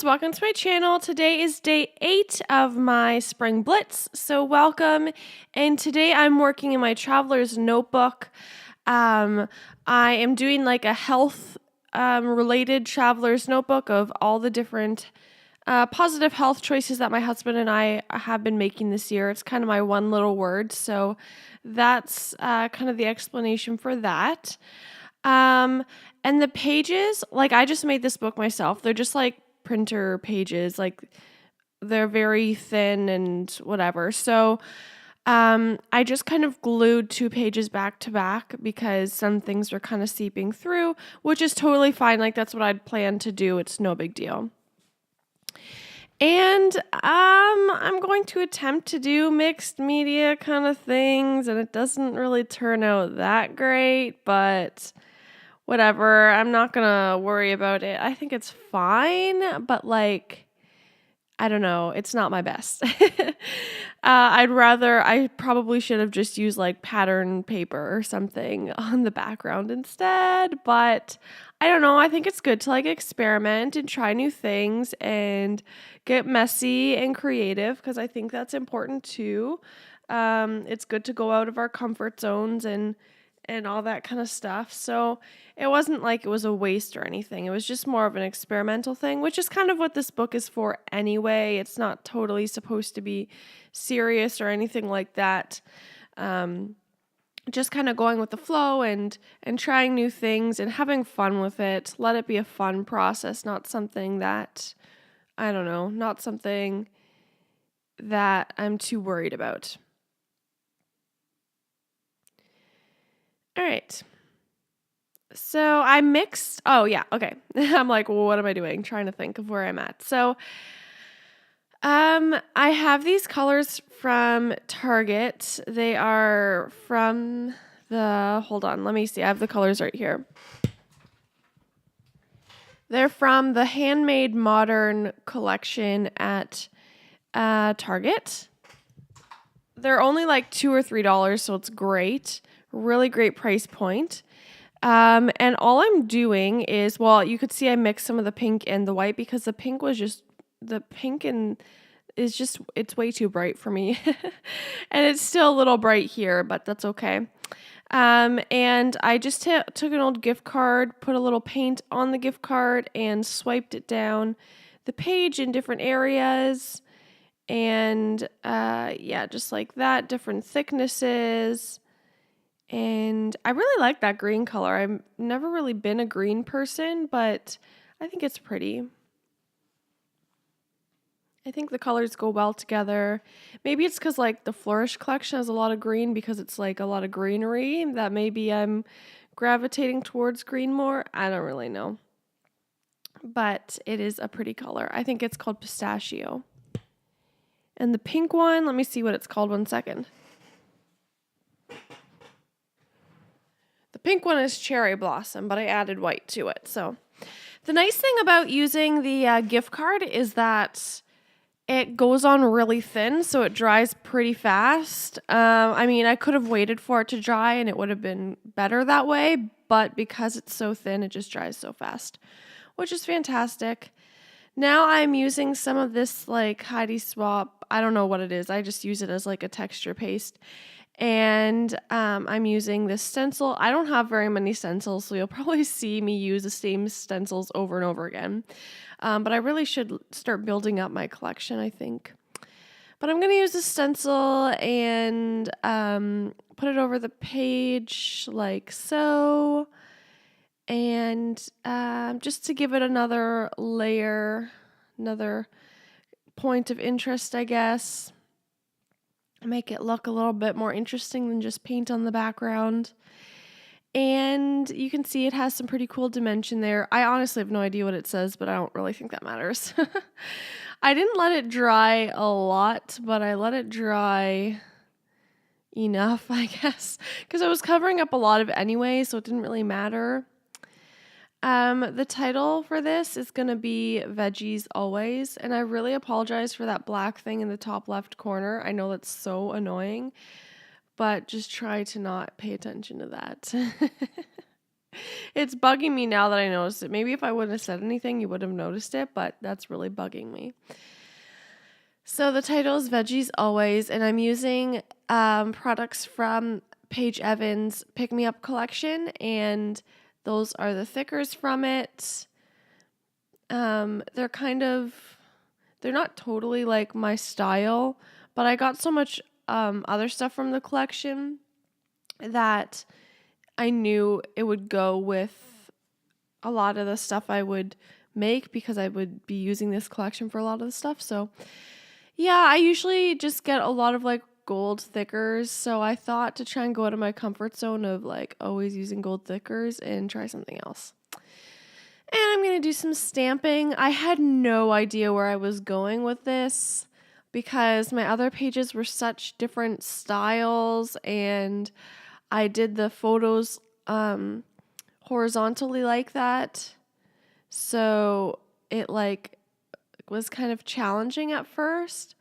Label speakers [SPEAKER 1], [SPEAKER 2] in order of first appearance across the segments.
[SPEAKER 1] welcome to my channel. Today is day 8 of my spring blitz, so welcome. And today I'm working in my traveler's notebook. I am doing like a health related traveler's notebook of all the different positive health choices that my husband and I have been making this year. It's kind of my one little word, so that's kind of the explanation for that. And the pages, like I just made this book myself. They're just like printer pages, like they're very thin and whatever. So I just kind of glued 2 pages back to back because some things were kind of seeping through, which is totally fine. Like that's what I'd planned to do. It's no big deal. And I'm going to attempt to do mixed media kind of things, and it doesn't really turn out that great, but whatever. I'm not gonna worry about it. I think it's fine, but like, I don't know. It's not my best. I probably should have just used like pattern paper or something on the background instead, but I don't know. I think it's good to like experiment and try new things and get messy and creative because I think that's important too. It's good to go out of our comfort zones and all that kind of stuff. So it wasn't like it was a waste or anything. It was just more of an experimental thing, which is kind of what this book is for anyway. It's not totally supposed to be serious or anything like that. Just kind of going with the flow and trying new things and having fun with it. Let it be a fun process, not something that, I don't know, not something that I'm too worried about. All right. So I mixed, oh yeah, okay. I'm like, well, what am I doing? Trying to think of where I'm at. So I have these colors from Target. They are from hold on, let me see. I have the colors right here. They're from the Handmade Modern collection at Target. They're only like $2 or $3, so it's great. Really great price point. And all I'm doing is, well, you could see I mixed some of the pink and the white because the pink it's way too bright for me. And it's still a little bright here, but that's okay. And I just took an old gift card, put a little paint on the gift card and swiped it down the page in different areas. And, just like that, different thicknesses. And I really like that green color. I've never really been a green person, but I think it's pretty. I think the colors go well together. Maybe it's because like the Flourish collection has a lot of green because it's like a lot of greenery that maybe I'm gravitating towards green more. I don't really know. But it is a pretty color. I think it's called pistachio. And the pink one, let me see what it's called 1 second. The pink one is cherry blossom, but I added white to it. So the nice thing about using the gift card is that it goes on really thin, so it dries pretty fast. I could have waited for it to dry and it would have been better that way, but because it's so thin, it just dries so fast, which is fantastic. Now I'm using some of this like Heidi Swap. I don't know what it is. I just use it as like a texture paste. And I'm using this stencil. I don't have very many stencils, so you'll probably see me use the same stencils over and over again. But I really should start building up my collection, I think. But I'm going to use the stencil and put it over the page like so. And just to give it another layer, another point of interest, I guess. Make it look a little bit more interesting than just paint on the background. And you can see it has some pretty cool dimension there. I honestly have no idea what it says, but I don't really think that matters. I didn't let it dry a lot, but I let it dry enough, I guess, because I was covering up a lot of it anyway, so it didn't really matter. The title for this is going to be Veggies Always, and I really apologize for that black thing in the top left corner. I know that's so annoying, but just try to not pay attention to that. It's bugging me now that I noticed it. Maybe if I wouldn't have said anything, you would have noticed it, but that's really bugging me. So the title is Veggies Always, and I'm using products from Paige Evans' Pick Me Up collection, and those are the thickers from it. They're not totally like my style, but I got so much other stuff from the collection that I knew it would go with a lot of the stuff I would make because I would be using this collection for a lot of the stuff. So yeah, I usually just get a lot of like gold thickers. So I thought to try and go out of my comfort zone of like always using gold thickers and try something else. And I'm going to do some stamping. I had no idea where I was going with this because my other pages were such different styles, and I did the photos horizontally like that. So it like was kind of challenging at first.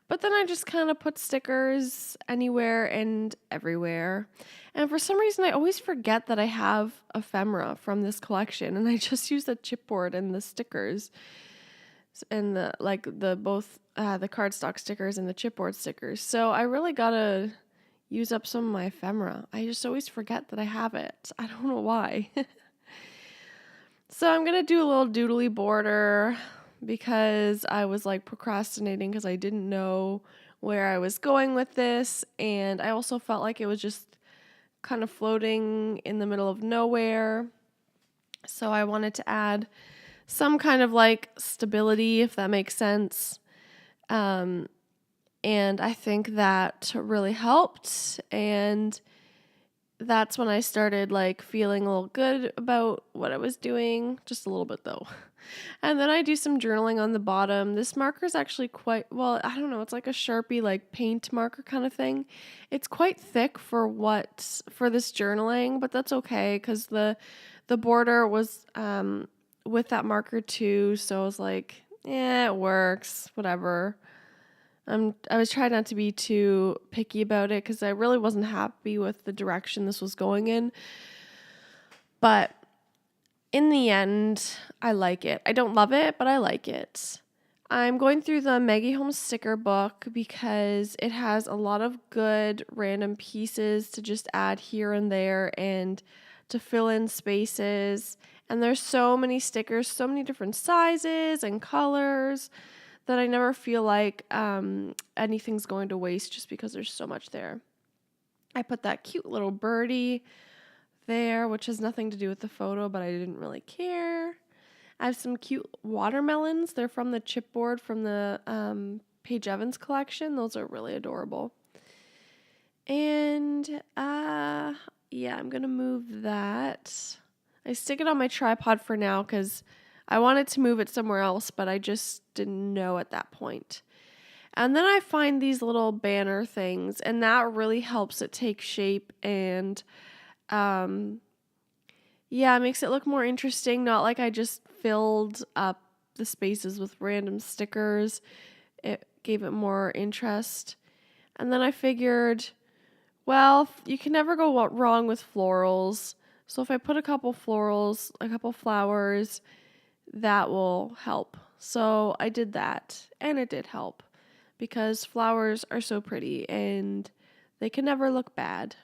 [SPEAKER 1] But then I just kind of put stickers anywhere and everywhere. And for some reason, I always forget that I have ephemera from this collection, and I just use the chipboard and the stickers, and both the cardstock stickers and the chipboard stickers. So I really gotta use up some of my ephemera. I just always forget that I have it. I don't know why. So I'm gonna do a little doodly border because I was like procrastinating because I didn't know where I was going with this, and I also felt like it was just kind of floating in the middle of nowhere. So I wanted to add some kind of like stability, if that makes sense. And I think that really helped, and that's when I started like feeling a little good about what I was doing, just a little bit though. And then I do some journaling on the bottom. This marker is actually quite, well, I don't know, it's like a Sharpie like paint marker kind of thing. It's quite thick for this journaling, but that's okay because the border was with that marker too, so I was like, yeah, it works, whatever. I was trying not to be too picky about it because I really wasn't happy with the direction this was going in. But in the end, I like it. I don't love it, but I like it. I'm going through the Maggie Holmes sticker book because it has a lot of good random pieces to just add here and there and to fill in spaces. And there's so many stickers, so many different sizes and colors, that I never feel like anything's going to waste just because there's so much there. I put that cute little birdie there, which has nothing to do with the photo, but I didn't really care. I have some cute watermelons. They're from the chipboard from the Paige Evans collection. Those are really adorable. And yeah, I'm going to move that. I stick it on my tripod for now because I wanted to move it somewhere else, but I just didn't know at that point. And then I find these little banner things, and that really helps it take shape and, it makes it look more interesting. Not like I just filled up the spaces with random stickers. It gave it more interest. And then I figured, well, you can never go wrong with florals. So if I put a couple florals, a couple flowers, that will help. So I did that, and it did help because flowers are so pretty and they can never look bad.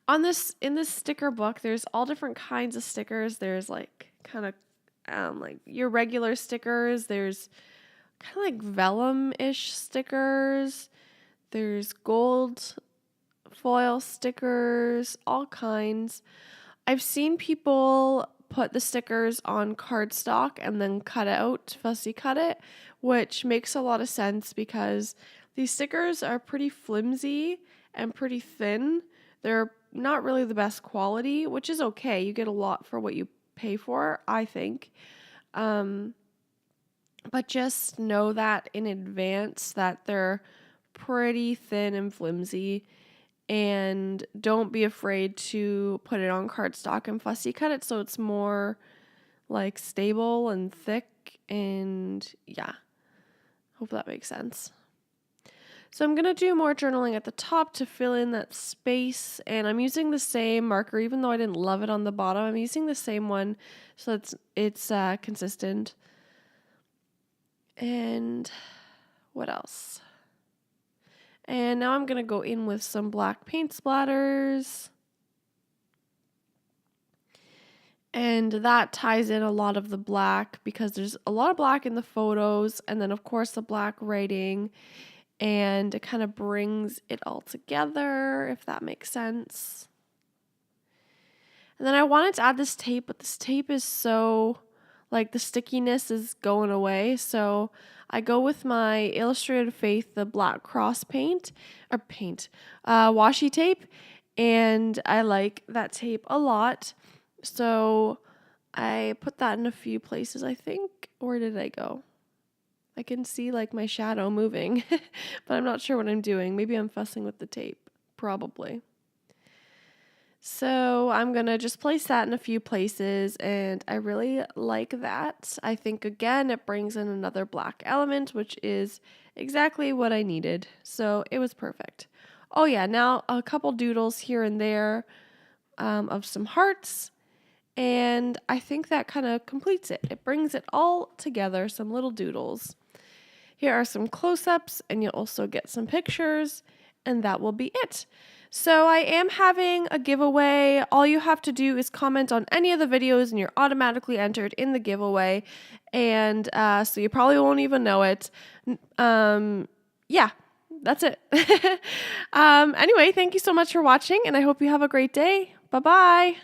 [SPEAKER 1] In this sticker book, there's all different kinds of stickers. There's like kind of like your regular stickers. There's kind of like vellum-ish stickers. There's gold foil stickers, all kinds. I've seen people put the stickers on cardstock and then fussy cut it, which makes a lot of sense because these stickers are pretty flimsy and pretty thin. They're not really the best quality, which is okay. You get a lot for what you pay for, I think. But just know that in advance that they're pretty thin and flimsy. And don't be afraid to put it on cardstock and fussy cut it so it's more like stable and thick, and yeah. Hope that makes sense. So I'm going to do more journaling at the top to fill in that space. And I'm using the same marker, even though I didn't love it on the bottom. I'm using the same one so it's consistent. And what else? And now I'm going to go in with some black paint splatters. And that ties in a lot of the black because there's a lot of black in the photos. And then, of course, the black writing. And it kind of brings it all together, if that makes sense. And then I wanted to add this tape, but this tape is so, like, the stickiness is going away. So I go with my Illustrated Faith, the black cross washi tape. And I like that tape a lot. So I put that in a few places, I think. Where did I go? I can see like my shadow moving, but I'm not sure what I'm doing. Maybe I'm fussing with the tape, probably. So I'm going to just place that in a few places, and I really like that. I think, again, it brings in another black element, which is exactly what I needed. So it was perfect. Oh yeah, now a couple doodles here and there of some hearts, and I think that kind of completes it. It brings it all together, some little doodles. Here are some close-ups, and you'll also get some pictures, and that will be it. So I am having a giveaway. All you have to do is comment on any of the videos, and you're automatically entered in the giveaway. And so you probably won't even know it. Yeah, that's it. Anyway, thank you so much for watching, and I hope you have a great day. Bye-bye.